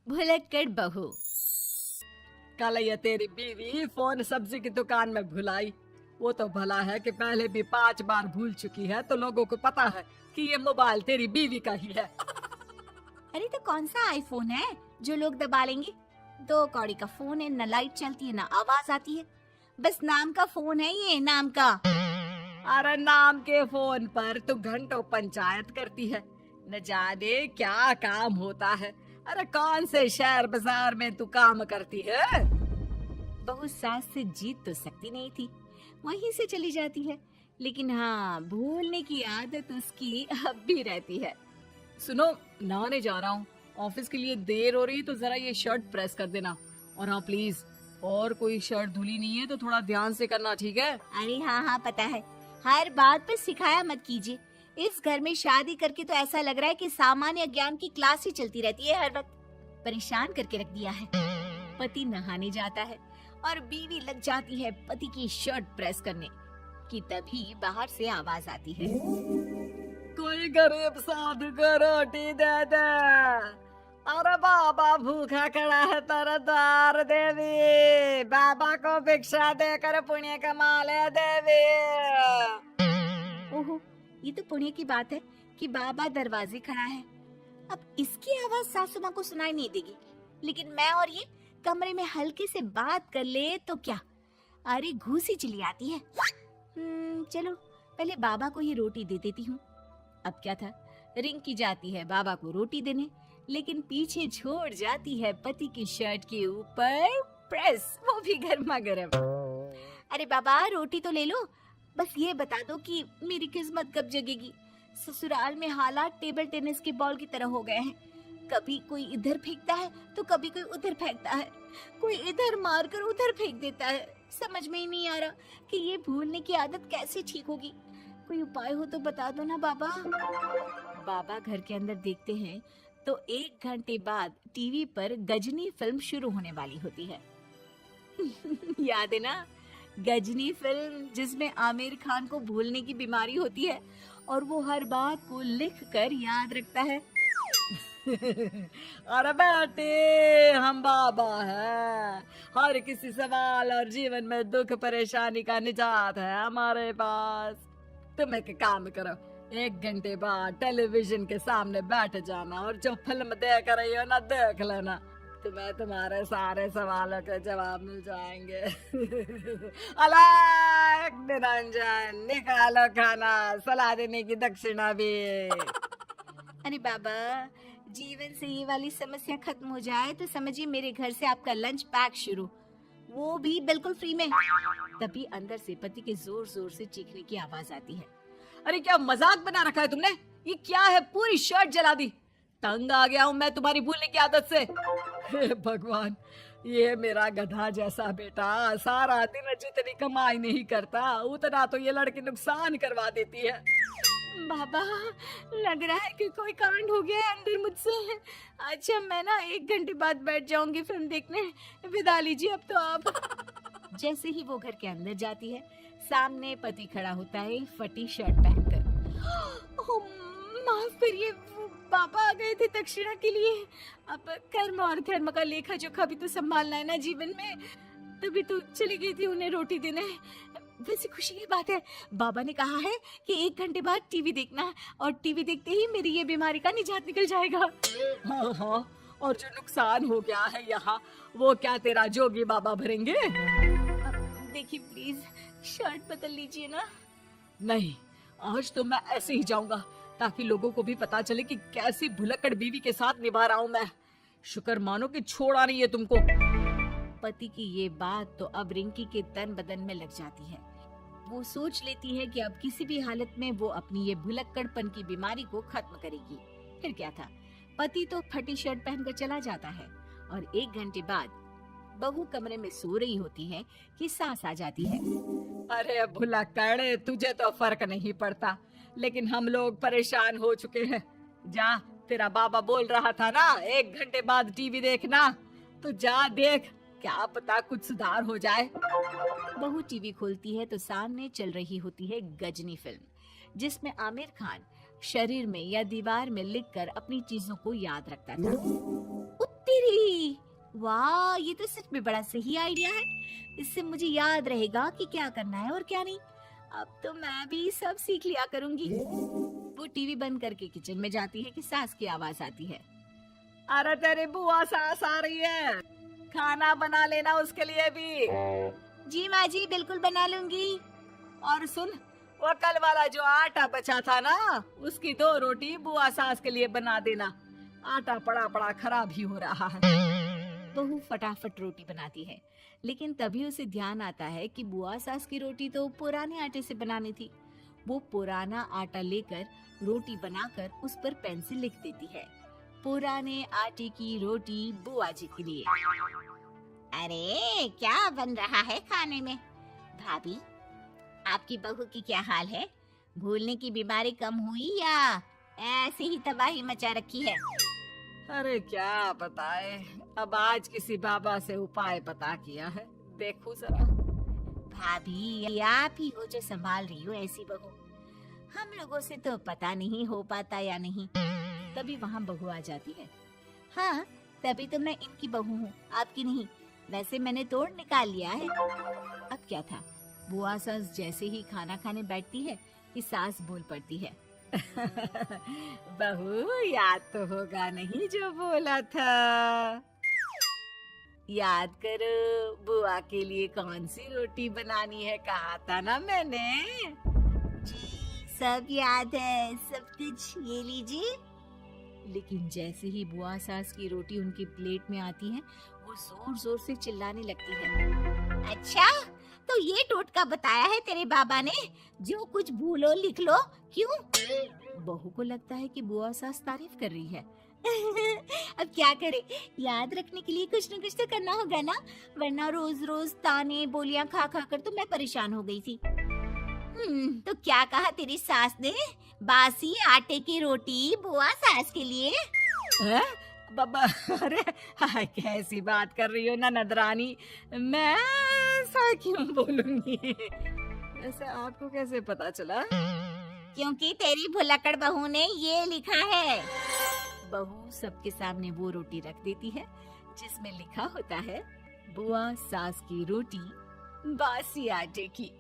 भुलक्कड़ बहू। कल ये तेरी बीवी फोन सब्जी की दुकान में भुलाई। वो तो भला है कि पहले भी 5 बार भूल चुकी है, तो लोगों को पता है कि ये मोबाइल तेरी बीवी का ही है। अरे तो कौन सा आईफोन है जो लोग दबा लेंगे? 2 कौड़ी का फोन है, न लाइट चलती है ना आवाज आती है। बस नाम का फोन है, ये नाम का। अरे नाम के फोन पर तू घंटों पंचायत करती है, न जाने क्या काम होता है। अरे कौन से शहर बाजार में तू काम करती है? बहू सास से जीत तो सकती नहीं थी, वहीं से चली जाती है। लेकिन हाँ, भूलने की आदत उसकी अब भी रहती है। सुनो, नहाने जा रहा हूँ, ऑफिस के लिए देर हो रही है, तो जरा ये शर्ट प्रेस कर देना। और हाँ प्लीज, और कोई शर्ट धुली नहीं है तो थोड़ा ध्यान से करना, ठीक है? अरे हाँ हाँ पता है, हर बात पर सिखाया मत कीजिए। इस घर में शादी करके तो ऐसा लग रहा है कि सामान्य ज्ञान की क्लास ही चलती रहती है हर वक्त। परेशान करके रख दिया है। पति नहाने जाता है और बीवी लग जाती है पति की शर्ट प्रेस करने कि तभी बाहर से आवाज आती है। कोई गरीब साधु को रोटी दे दे। अरे बाबा भूखा खड़ा है तेरे द्वार देवी, बाबा को भिक्षा देकर पुण्य कमा ले देवी। ओहो, ये तो पुण्य की बात है कि बाबा दरवाजे खड़ा है। अब इसकी आवाज सासू माँ को सुनाई नहीं देगी, लेकिन मैं और ये कमरे में हल्के से बात कर ले तो क्या? अरे घूसी चली आती है। चलो पहले बाबा को ही रोटी दे देती हूँ। अब क्या था, रिंकी जाती है बाबा को रोटी देने, लेकिन पीछे छोड़ जाती है पति की शर्ट के ऊपर प्रेस, वो भी गर्मा गर्म। अरे बाबा रोटी तो ले लो, बस ये बता दो कि मेरी किस्मत कब जगेगी। ससुराल में हालात टेबल टेनिस के बॉल की तरह हो गए हैं। कभी कोई इधर फेंकता है तो कभी कोई उधर फेंकता है, कोई इधर मारकर उधर फेंक देता है। समझ में ही नहीं आ रहा कि ये भूलने की आदत कैसे ठीक होगी। कोई उपाय हो तो बता दो ना बाबा। बाबा घर के अंदर देखते हैं तो 1 घंटे बाद टीवी पर गजनी फिल्म शुरू होने वाली होती है। याद है ना, गजनी फिल्म जिसमें आमिर खान को भूलने की बीमारी होती है और वो हर बात को लिख कर याद रखता है। अरे बेटे, हम बाबा हैं, हर किसी सवाल और जीवन में दुख परेशानी का निजात है हमारे पास। तुम एक काम करो, 1 घंटे बाद टेलीविजन के सामने बैठ जाना और जो फिल्म देख रही हो ना देख लेना, तुम्हें तुम्हारे सारे सवालों के जवाब मिल जाएंगे। अलग निरंजन, निकालो खाना, सलाह देने की दक्षिणा भी। अरे बाबा, जीवन से ये वाली समस्या खत्म हो जाए तो समझिए मेरे घर से आपका लंच पैक शुरू, वो भी बिल्कुल फ्री में। तभी अंदर से पति के जोर जोर से चीखने की आवाज आती है। अरे क्या मजाक बना रखा है तुमने? ये क्या है, पूरी शर्ट जला दी। तंग आ गया हूँ मैं तुम्हारी भूलने की आदत से। हे भगवान, ये मेरा गधा जैसा बेटा सारा दिन जितनी कमाई नहीं करता उतना तो ये लड़की नुकसान करवा देती है। बाबा, लग रहा है कि कोई कांड हो गया है अंदर मुझसे। अच्छा मैं ना 1 घंटे बाद बैठ जाऊंगी फिल्म देखने, विदा लीजिए अब तो आप। जैसे ही वो घर के अंदर जाती है, सामने पति खड़ा होता है फटी शर्ट पहनकर। ओह, माफ करिए, वो पापा आ गए थे दक्षिणा के लिए। अब कर्म और धर्म का लेखा जोखा भी तो संभालना है ना जीवन में, तभी तो चली गई थी उन्हें रोटी देने। वैसे खुशी की बात है, बाबा ने कहा है कि 1 घंटे बाद टीवी देखना है और टीवी देखते ही मेरी ये बीमारी का निजात निकल जाएगा। हाँ हाँ, और जो नुकसान हो गया है यहाँ, वो क्या तेरा जोगी बाबा भरेंगे? देखिए प्लीज, शर्ट बदल लीजिए ना। नहीं, आज तो मैं ऐसे ही जाऊंगा ताकि लोगों को भी पता चले कि कैसी भुलक्कड़ बीवी के साथ निभा रहा हूँ मैं। शुक्र मानो कि छोड़ा नहीं है तुमको। पति की ये बात तो अब रिंकी के तन बदन में लग जाती है। वो सोच लेती है कि अब किसी भी हालत में वो अपनी ये भुलक्कड़पन की बीमारी को खत्म करेगी। फिर क्या था, पति तो फटी शर्ट पहनकर चला जाता है और 1 घंटे बाद बहू कमरे में सो रही होती है कि सास आ जाती है। अरे भुलक्कड़, तुझे तो फर्क नहीं पड़ता, लेकिन हम लोग परेशान हो चुके हैं। जा, तेरा बाबा बोल रहा था ना 1 घंटे बाद टीवी देखना, तो जा देख, क्या पता कुछ सुधार हो जाए। बहू टीवी खोलती है तो सामने चल रही होती है गजनी फिल्म, जिसमें आमिर खान शरीर में या दीवार में लिखकर अपनी चीजों को याद रखता था। तेरी, वाह, ये तो सच में बड़ा सही आइडिया है। इससे मुझे याद रहेगा कि क्या करना है और क्या नहीं। अब तो मैं भी सब सीख लिया करूंगी। वो टीवी बंद करके किचन में जाती है कि सास की आवाज आती है। अरे तेरी बुआ सास आ रही है, खाना बना लेना उसके लिए भी। जी माँ जी, बिल्कुल बना लूंगी। और सुन, वो कल वाला जो आटा बचा था ना, उसकी 2 रोटी बुआ सास के लिए बना देना। आटा पड़ा पड़ा खराब ही हो रहा है। बहू फटाफट रोटी बनाती है, लेकिन तभी उसे ध्यान आता है कि बुआ सास की रोटी तो पुराने आटे से बनानी थी। वो पुराना आटा लेकर रोटी बनाकर उस पर पेन से लिख देती है, पुराने आटे की रोटी बुआ जी के लिए। अरे क्या बन रहा है खाने में? भाभी, आपकी बहू की क्या हाल है? भूलने की बीमारी कम हुई या ऐसे ही तबाही मचा रखी है? अरे क्या बताए, अब आज किसी बाबा से उपाय पता किया है, देखो जरा। भाभी, ये आप ही हो जो संभाल रही हो ऐसी बहू। हम लोगों से तो पता नहीं हो पाता या नहीं। तभी वहाँ बहू आ जाती है। हाँ, तभी तो मैं इनकी बहू हूँ, आपकी नहीं। वैसे मैंने तोड़ निकाल लिया है। अब क्या था, बुआ सास जैसे ही खाना खाने बैठती है कि सास बोल पड़ती है। बहू, याद तो होगा नहीं जो बोला था? याद करो, बुआ के लिए कौन सी रोटी बनानी है, कहा था ना मैंने। जी, सब याद है, सब कुछ, ये लीजिए। लेकिन जैसे ही बुआ सास की रोटी उनकी प्लेट में आती है, वो जोर जोर से चिल्लाने लगती है। अच्छा, तो ये टोटका बताया है तेरे बाबा ने, जो कुछ भूलो लिख लो, क्यों? बहू को लगता है कि बुआ सास तारीफ कर रही है। अब क्या करे, याद रखने के लिए कुछ न कुछ तो करना होगा ना, वरना रोज रोज ताने बोलियां खा खा कर तो मैं परेशान हो गई थी। तो क्या कहा तेरी सास ने? बासी आटे की रोटी बुआ सास के लिए? है? बाबा, अरे हाय, कैसी बात कर रही हो ननद रानी, मैं ऐसा क्यों बोलूंगी? ऐसे आपको कैसे पता चला? क्योंकि तेरी भुलक्कड़ बहू ने ये लिखा है। बहू सबके सामने वो रोटी रख देती है जिसमें लिखा होता है, बुआ सास की रोटी बासी आटे की।